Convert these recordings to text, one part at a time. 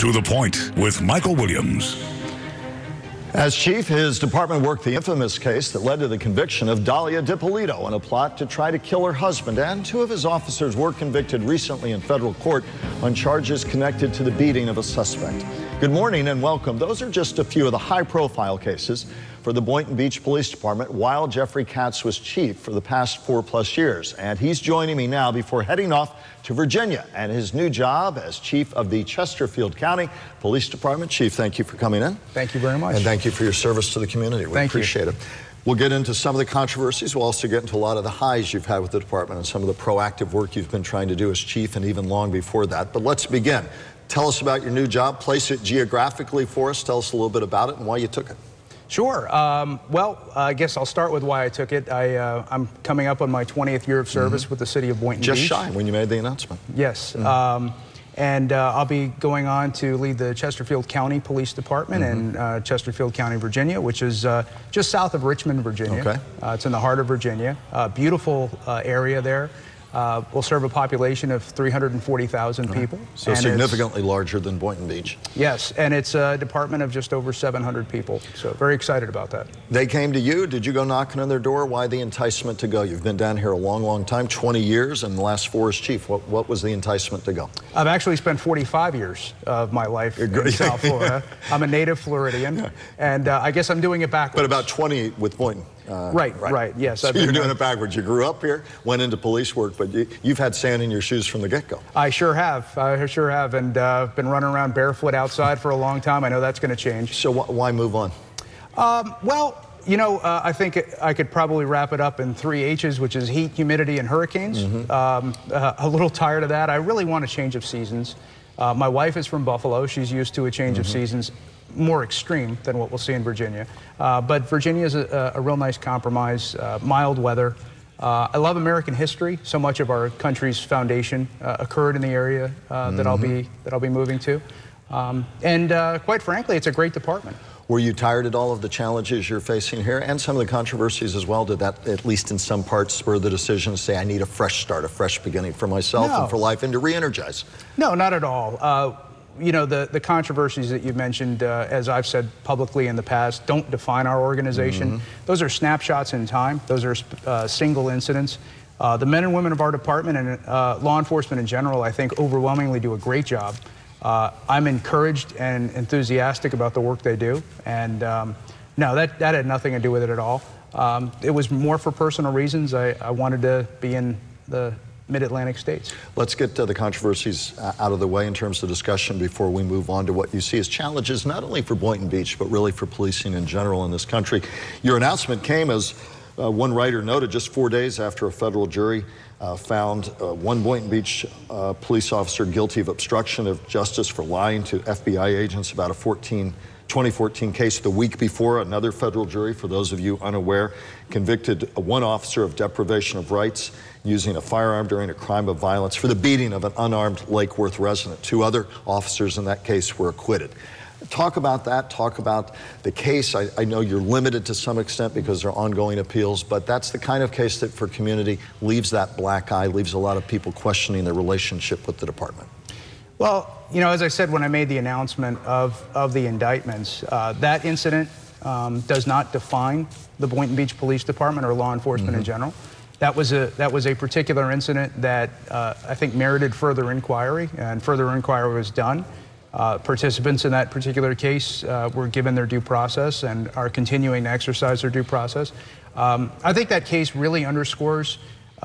To the Point with Michael Williams. As chief, his department worked the infamous case that led to the conviction of Dahlia DiPolito in a plot to try to kill her husband, and two of his officers were convicted recently in federal court on charges connected to the beating of a suspect. Good morning and welcome. Those are just a few of the high-profile cases for the Boynton Beach Police Department while Jeffrey Katz was chief for the past 4+ years. And he's joining me now before heading off to Virginia and his new job as chief of the Chesterfield County Police Department. Chief, thank you for coming in. Thank you very much. And thank you for your service to the community. We appreciate it. We'll get into some of the controversies. We'll also get into a lot of the highs you've had with the department and some of the proactive work you've been trying to do as chief and even long before that. But let's begin. Tell us about your new job. Place it geographically for us. Tell us a little bit about it and why you took it. Sure. Well, I guess I'll start with why I took it. I'm coming up on my 20th year of service with the city of Boynton Beach. Just shy when you made the announcement. Yes. And I'll be going on to lead the Chesterfield County Police Department in Chesterfield County, Virginia, which is just south of Richmond, Virginia. Okay. It's in the heart of Virginia. Beautiful area there. We'll serve a population of 340,000 people. So significantly larger than Boynton Beach. Yes, and it's a department of just over 700 people. So very excited about that. They came to you. Did you go knocking on their door? Why the enticement to go? You've been down here a long, long time, 20 years, and the last 4 as chief. What was the enticement to go? I've actually spent 45 years of my life in South Florida. I'm a native Floridian, and I guess I'm doing it backwards. But about 20 with Boynton. Right, yes. So you're doing it backwards. You grew up here, went into police work, but you've had sand in your shoes from the get-go. I sure have. And been running around barefoot outside for a long time. I know that's going to change. So why move on? Well, you know, I think I could probably wrap it up in 3 H's, which is heat, humidity, and hurricanes. A little tired of that. I really want a change of seasons. My wife is from Buffalo. She's used to a change of seasons, more extreme than what we'll see in Virginia. But Virginia is a real nice compromise, mild weather. I love American history. So much of our country's foundation occurred in the area that I'll be moving to. Quite frankly, it's a great department. Were you tired at all of the challenges you're facing here and some of the controversies as well? Did that, at least in some parts, spur the decision to say, I need a fresh start, a fresh beginning for myself and for life, and to re-energize? No, not at all. You know, the controversies that you mentioned, as I've said publicly in the past, don't define our organization. Those are snapshots in time. Those are single incidents. The men and women of our department and law enforcement in general, I think, overwhelmingly do a great job. I'm encouraged and enthusiastic about the work they do. And no, that had nothing to do with it at all. It was more for personal reasons. I wanted to be in the Mid-Atlantic states. Let's get the controversies out of the way in terms of discussion before we move on to what you see as challenges, not only for Boynton Beach, but really for policing in general in this country. Your announcement came, as one writer noted, just 4 days after a federal jury found one Boynton Beach police officer guilty of obstruction of justice for lying to FBI agents about a 2014 case. The week before, another federal jury, for those of you unaware, convicted one officer of deprivation of rights using a firearm during a crime of violence for the beating of an unarmed Lake Worth resident. 2 other officers in that case were acquitted. Talk about that. Talk about the case. I know you're limited to some extent because there are ongoing appeals, but that's the kind of case that for community leaves that black eye, leaves a lot of people questioning their relationship with the department. Well, you know, as I said when I made the announcement of the indictments, that incident does not define the Boynton Beach Police Department or law enforcement in general. That was a particular incident that I think merited further inquiry, and further inquiry was done. Participants in that particular case were given their due process and are continuing to exercise their due process. I think that case really underscores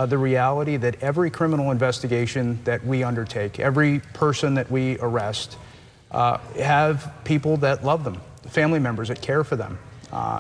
the reality that every criminal investigation that we undertake, every person that we arrest, have people that love them, family members that care for them,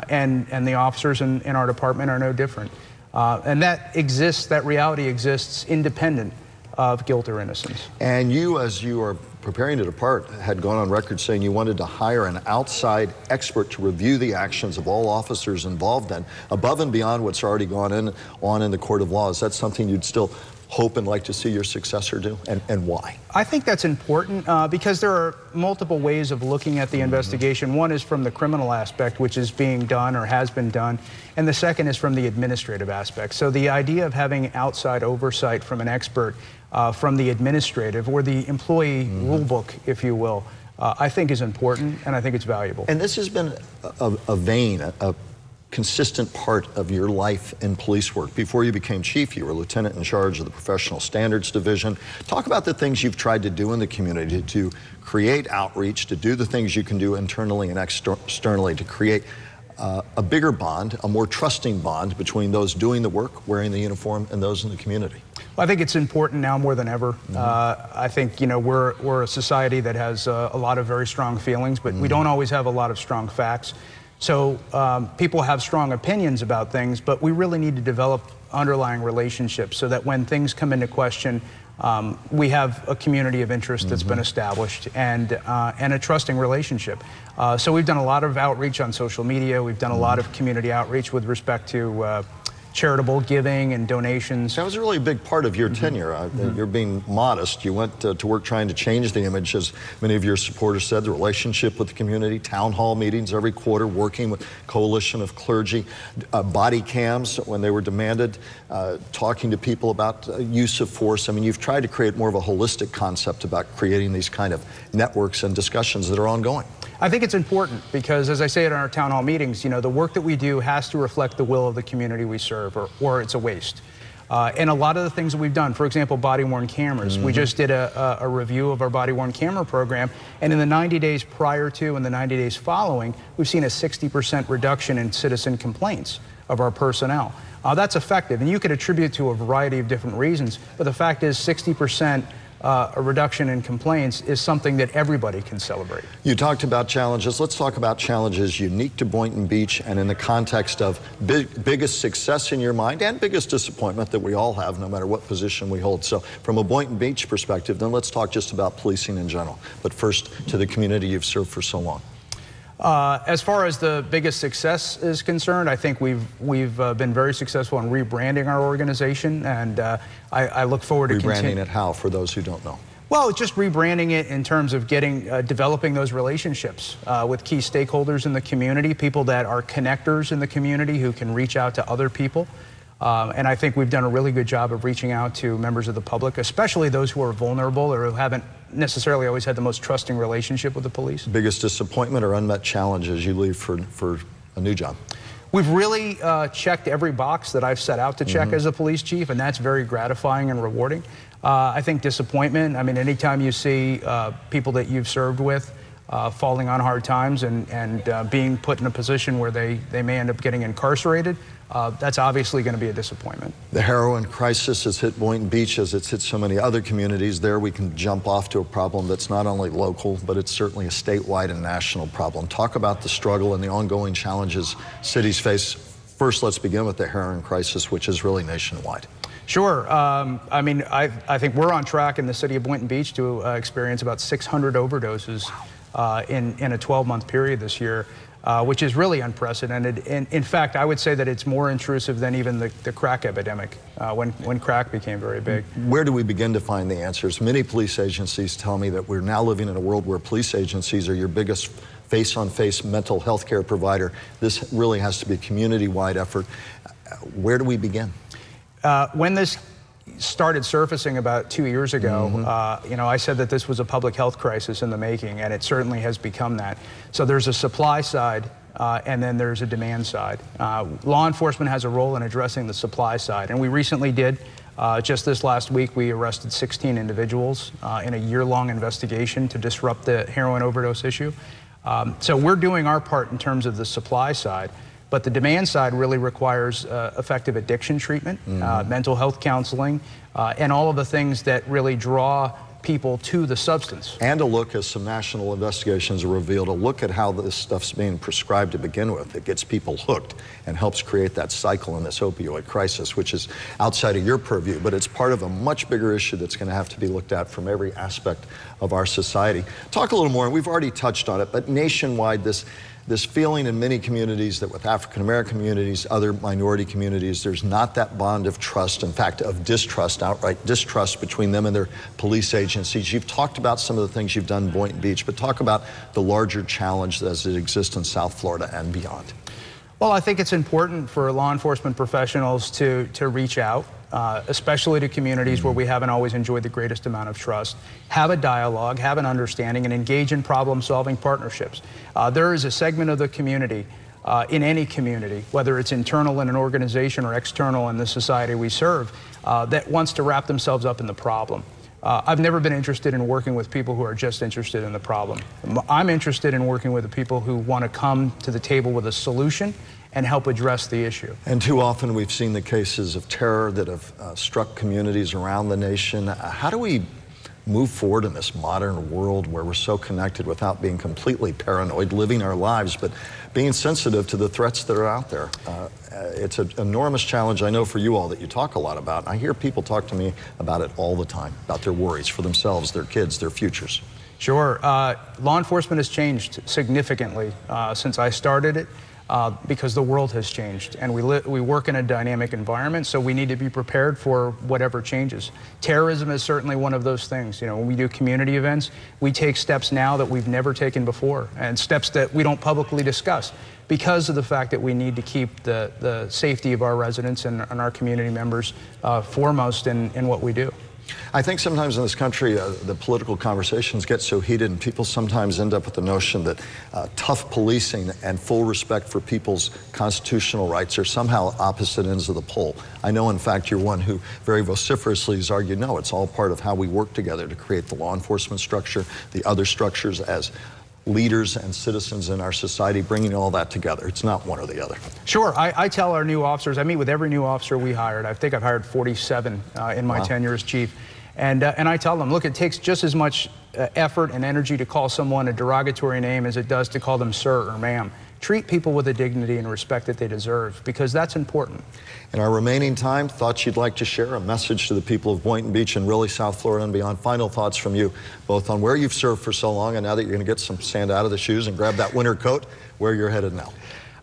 and the officers in our department are no different. And that reality exists independent of guilt or innocence. And you, as you are preparing to depart, had gone on record saying you wanted to hire an outside expert to review the actions of all officers involved in, above and beyond what's already gone on in the court of law. Is that something you'd still hope and like to see your successor do, and why? I think that's important because there are multiple ways of looking at the investigation. One is from the criminal aspect, which is being done or has been done, and the second is from the administrative aspect. So the idea of having outside oversight from an expert from the administrative or the employee rule book, if you will, I think is important, and I think it's valuable. And this has been a consistent part of your life in police work. Before you became chief, you were lieutenant in charge of the Professional Standards Division. Talk about the things you've tried to do in the community to create outreach, to do the things you can do internally and externally to create a bigger bond, a more trusting bond between those doing the work, wearing the uniform, and those in the community. Well, I think it's important now more than ever. I think, you know, we're a society that has a lot of very strong feelings, but we don't always have a lot of strong facts. So people have strong opinions about things, but we really need to develop underlying relationships so that when things come into question, we have a community of interest that's been established and a trusting relationship. So we've done a lot of outreach on social media. We've done a lot of community outreach with respect to charitable giving and donations. That was a really big part of your tenure. You're being modest. You went to work trying to change the image, as many of your supporters said, the relationship with the community, town hall meetings every quarter, working with coalition of clergy, body cams when they were demanded, talking to people about use of force. I mean, you've tried to create more of a holistic concept about creating these kind of networks and discussions that are ongoing. I think it's important because, as I say at our town hall meetings, you know, the work that we do has to reflect the will of the community we serve, or it's a waste. And a lot of the things that we've done, for example, body-worn cameras. We just did a review of our body-worn camera program, and in the 90 days prior to and the 90 days following, we've seen a 60% reduction in citizen complaints of our personnel. That's effective, and you could attribute to a variety of different reasons, but the fact is 60% a reduction in complaints is something that everybody can celebrate. You talked about challenges. Let's talk about challenges unique to Boynton Beach and in the context of biggest success in your mind and biggest disappointment that we all have, no matter what position we hold. So from a Boynton Beach perspective, then let's talk just about policing in general. But first, to the community you've served for so long. As far as the biggest success is concerned, I think we've been very successful in rebranding our organization, and I look forward to rebranding it how, for those who don't know? Well, just rebranding it in terms of developing those relationships with key stakeholders in the community, people that are connectors in the community who can reach out to other people. And I think we've done a really good job of reaching out to members of the public, especially those who are vulnerable or who haven't necessarily always had the most trusting relationship with the police. Biggest disappointment or unmet challenge as you leave for a new job? We've really checked every box that I've set out to check as a police chief, and that's very gratifying and rewarding. I think disappointment, I mean, anytime you see people that you've served with falling on hard times and being put in a position where they may end up getting incarcerated, that's obviously going to be a disappointment. The heroin crisis has hit Boynton Beach as it's hit so many other communities. There we can jump off to a problem that's not only local, but it's certainly a statewide and national problem. Talk about the struggle and the ongoing challenges cities face. First, let's begin with the heroin crisis, which is really nationwide. Sure. I mean, I think we're on track in the city of Boynton Beach to experience about 600 overdoses in a 12-month period this year. Which is really unprecedented. And in fact, I would say that it's more intrusive than even the crack epidemic when crack became very big. Where do we begin to find the answers? Many police agencies tell me that we're now living in a world where police agencies are your biggest face-on-face mental health care provider. This really has to be a community-wide effort. Where do we begin? When this started surfacing about 2 years ago, you know, I said that this was a public health crisis in the making, and it certainly has become that. So there's a supply side, and then there's a demand side. Law enforcement has a role in addressing the supply side, and we recently did. Just this last week, we arrested 16 individuals in a year-long investigation to disrupt the heroin overdose issue. So we're doing our part in terms of the supply side. But the demand side really requires effective addiction treatment, mental health counseling, and all of the things that really draw people to the substance. And a look, as some national investigations revealed, a look at how this stuff's being prescribed to begin with. It gets people hooked and helps create that cycle in this opioid crisis, which is outside of your purview, but it's part of a much bigger issue that's going to have to be looked at from every aspect of our society. Talk a little more, and we've already touched on it, but nationwide, this feeling in many communities that with African-American communities, other minority communities, there's not that bond of trust, in fact, of distrust, outright distrust between them and their police agencies. You've talked about some of the things you've done in Boynton Beach, but talk about the larger challenge as it exists in South Florida and beyond. Well, I think it's important for law enforcement professionals to reach out especially to communities where we haven't always enjoyed the greatest amount of trust. Have a dialogue, have an understanding, and engage in problem-solving partnerships. There is a segment of the community, in any community, whether it's internal in an organization or external in the society we serve, that wants to wrap themselves up in the problem. I've never been interested in working with people who are just interested in the problem. I'm interested in working with the people who want to come to the table with a solution and help address the issue. And too often we've seen the cases of terror that have struck communities around the nation. How do we move forward in this modern world where we're so connected without being completely paranoid, living our lives, but being sensitive to the threats that are out there? It's an enormous challenge, I know, for you all that you talk a lot about. I hear people talk to me about it all the time, about their worries for themselves, their kids, their futures. Sure. Law enforcement has changed significantly since I started it. Because the world has changed, and we work in a dynamic environment, so we need to be prepared for whatever changes. Terrorism is certainly one of those things. You know, when we do community events, we take steps now that we've never taken before, and steps that we don't publicly discuss because of the fact that we need to keep the safety of our residents and our community members foremost in what we do. I think sometimes in this country, the political conversations get so heated, and people sometimes end up with the notion that tough policing and full respect for people's constitutional rights are somehow opposite ends of the pole. I know, in fact, you're one who very vociferously has argued, no, it's all part of how we work together to create the law enforcement structure, the other structures as leaders and citizens in our society, bringing all that together. It's not one or the other. Sure. I tell our new officers, I meet with every new officer we hired. I think I've hired 47 in my tenure as chief. And I tell them, look, it takes just as much effort and energy to call someone a derogatory name as it does to call them sir or ma'am. Treat people with the dignity and respect that they deserve, because that's important. In our remaining time, thoughts you'd like to share, a message to the people of Boynton Beach and really South Florida and beyond. Final thoughts from you, both on where you've served for so long and now that you're going to get some sand out of the shoes and grab that winter coat, where you're headed now.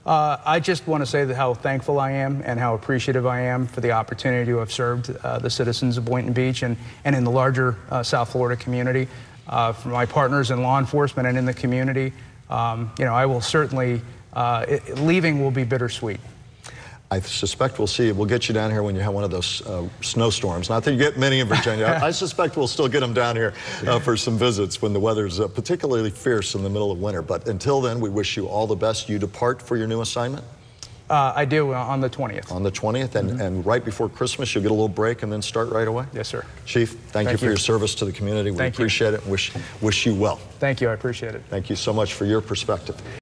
I just want to say that how thankful I am and how appreciative I am for the opportunity to have served the citizens of Boynton Beach and in the larger South Florida community. For my partners in law enforcement and in the community, you know, I will certainly, leaving will be bittersweet. I suspect we'll see. We'll get you down here when you have one of those snowstorms. Not that you get many in Virginia. I suspect we'll still get them down here for some visits when the weather's particularly fierce in the middle of winter. But until then, we wish you all the best. You depart for your new assignment? I do, on the 20th. On the 20th, and right before Christmas, you'll get a little break and then start right away? Yes, sir. Chief, thank you for your service to the community. We appreciate it and wish you well. Thank you. I appreciate it. Thank you so much for your perspective.